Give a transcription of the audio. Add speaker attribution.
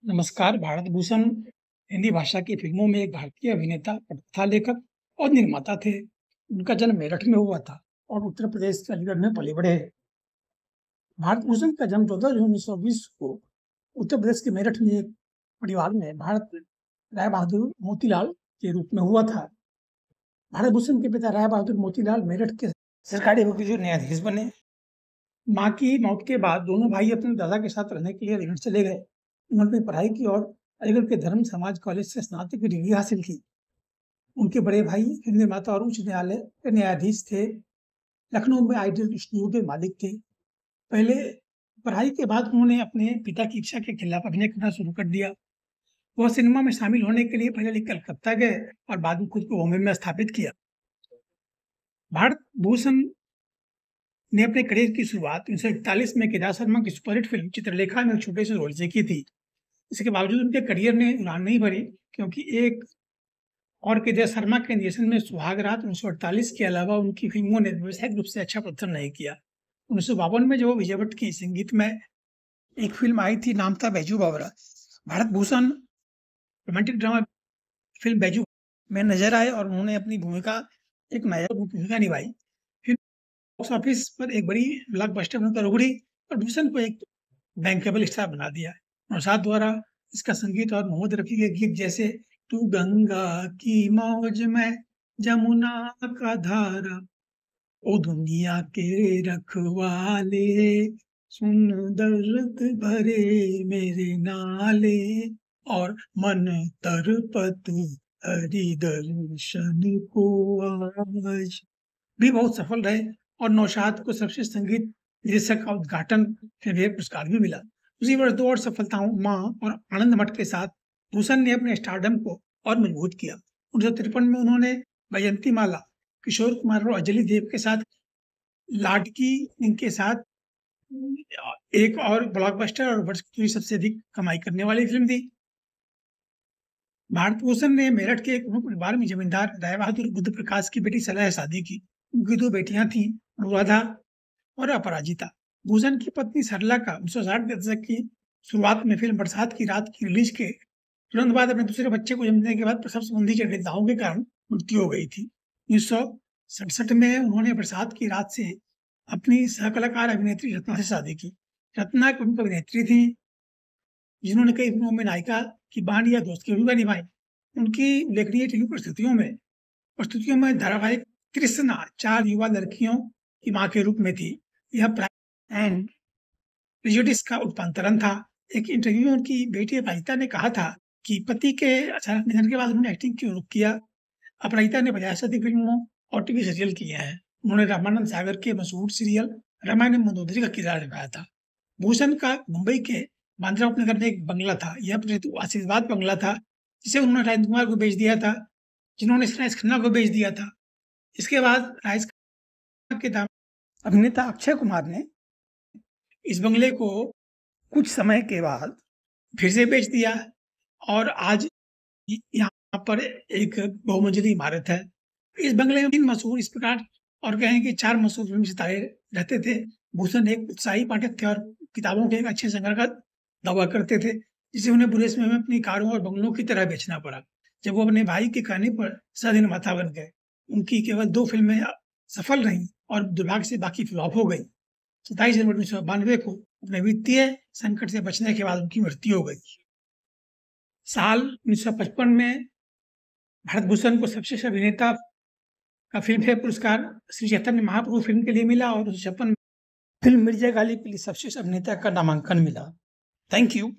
Speaker 1: नमस्कार। भारत भूषण हिंदी भाषा की फ़िल्मों में एक भारतीय अभिनेता, पटकथा लेखक और निर्माता थे। उनका जन्म मेरठ में हुआ था और उत्तर प्रदेश के अलीगढ़ में पले-बढ़े। भारत भूषण का जन्म 14 जून 1920 को उत्तर प्रदेश के मेरठ में एक परिवार में भारत राय बहादुर मोतीलाल के रूप में हुआ था। भारत भूषण के पिता राय बहादुर मोतीलाल मेरठ के सरकारी वकील न्यायाधीश बने। माँ की मौत के बाद दोनों भाई अपने दादा के साथ रहने के लिए अलीगढ़ चले गए। उन्होंने पढ़ाई की और अलीगढ़ के धर्म समाज कॉलेज से स्नातक की डिग्री हासिल की। उनके बड़े भाई फिल्म निर्माता और उच्च न्यायालय के न्यायाधीश थे। लखनऊ में आइडियल स्टूडियो के मालिक थे। पहले पढ़ाई के बाद उन्होंने अपने पिता की इच्छा के खिलाफ अभिनय करना शुरू कर दिया। वह सिनेमा में शामिल होने के लिए पहले कलकत्ता गए और बाद में खुद को बॉम्बे में स्थापित किया। भारत भूषण ने अपने करियर की शुरुआत 1941 में केदार शर्मा की सुपरहिट फिल्म चित्रलेखा में एक छोटे से रोल से की थी। इसके बावजूद उनके करियर ने उड़ान नहीं भरी, क्योंकि एक और केदार शर्मा के निर्देशन में सुहागरात 1948 के अलावा उनकी फिल्मों ने व्यावसायिक रूप से अच्छा प्रदर्शन नहीं किया। 1952 में जो विजय भट्ट की संगीतमय एक फिल्म आई थी, नाम था Baiju Bawra. Bharat Bhushan romantic drama film Baiju में नजर आए और उन्होंने अपनी भूमिका एक नायक भूमिका निभाई। फिल्म बॉक्स ऑफिस पर एक बड़ी ब्लॉकबस्टर बनकर उभरी और भूषण को एक बैंकेबल स्टार बना दिया। नौशाद द्वारा इसका संगीत और मोहम्मद रफ़ी के गीत जैसे तू गंगा की मौज में जमुना का धारा, ओ दुनिया के रखवाले, सुन दर्द भरे मेरे नाले, और मन तरपत हरि दर्शन को आज भी बहुत सफल रहे और नौशाद को सर्वश्रेष्ठ संगीत निर्देशक का उद्घाटन फिल्मफेयर पुरस्कार भी मिला। उसी वर्ष 2 और सफलताओं माँ और आनंद मठ के साथ भूषण ने अपने स्टारडम को और मजबूत किया। 1953 में उन्होंने वैजयंती माला, किशोर कुमार और अंजलि देव के साथ लाडकी इनके साथ एक और ब्लॉकबस्टर और वर्ष की सबसे अधिक कमाई करने वाली फिल्म थी। भारत भूषण ने मेरठ के एक प्रमुख परिवार में जमींदार राय बहादुर बुद्ध प्रकाश की बेटी सलाह शादी की। उनकी 2 बेटियां थीं, अनुराधा और अपराजिता। भूषण की पत्नी सरला का 1960 के दशक की शुरुआत में फिल्म बरसात की रात की रिलीज के तुरंत बाद अपने दूसरे बच्चे को जन्म देने के बाद प्रसव संबंधी जटिलताओं के कारण मृत्यु हो गई थी। 1967 में उन्होंने बरसात की रात से अपनी सहकलाकार अभिनेत्री रत्ना से शादी की। रत्ना एक प्रमुख अभिनेत्री थी, जिन्होंने कई फिल्मों में नायिका की बांड या दोस्त की भूमिका निभाई। उनकी उल्लेखनीय टीवी प्रस्तुतियों में धारावाहिक कृष्णा 4 युवा लड़कियों की माँ के रूप में थी। यह प्राइड एंड प्रेजुडिस का रूपांतरण था। एक इंटरव्यू में उनकी बेटी अपराजिता ने कहा था कि पति के अचानक निधन के बाद उन्होंने एक्टिंग क्यों रुक किया। अपराजिता ने 50 से अधिक फिल्मों और टीवी सीरियल किए हैं। उन्होंने रामानंद सागर के मशहूर सीरियल रामायण मंदोदरी का किरदार निभाया था। भूषण का मुंबई के बांद्रा उपनगर में एक बंगला था। यह आशीर्वाद बंगला था, जिसे उन्होंने राजेंद्र कुमार को बेच दिया था, जिन्होंने राजेश खन्ना को बेच दिया था। इसके बाद राजेश खन्ना के दाम अभिनेता अक्षय कुमार ने इस बंगले को कुछ समय के बाद फिर से बेच दिया और आज यहाँ पर एक बहुमंजिली इमारत है। इस बंगले में 3 मशहूर इस प्रकार और कहें कि 4 मशहूर फिल्मी सितारे रहते थे। भूषण एक उत्साही पाठक थे और किताबों के एक अच्छे संग्रह का दावा करते थे, जिसे उन्हें बुरे समय में अपनी कारों और बंगलों की तरह बेचना पड़ा। जब वो अपने भाई के कहने पर सह-निर्माता बन गए। उनकी केवल 2 फिल्में सफल रहीं और दुर्भाग्य से बाकी फ्लॉप हो गई। 27 जनवरी 1992 को अपने वित्तीय संकट से बचने के बाद उनकी मृत्यु हो गई। साल 1955 में भारत भूषण को सर्वश्रेष्ठ अभिनेता का फिल्मफेयर पुरस्कार श्री चैतन्य महाप्रभु फिल्म के लिए मिला और 1956 में फिल्म मिर्जा गालिब के लिए सर्वश्रेष्ठ अभिनेता का नामांकन मिला। Thank you.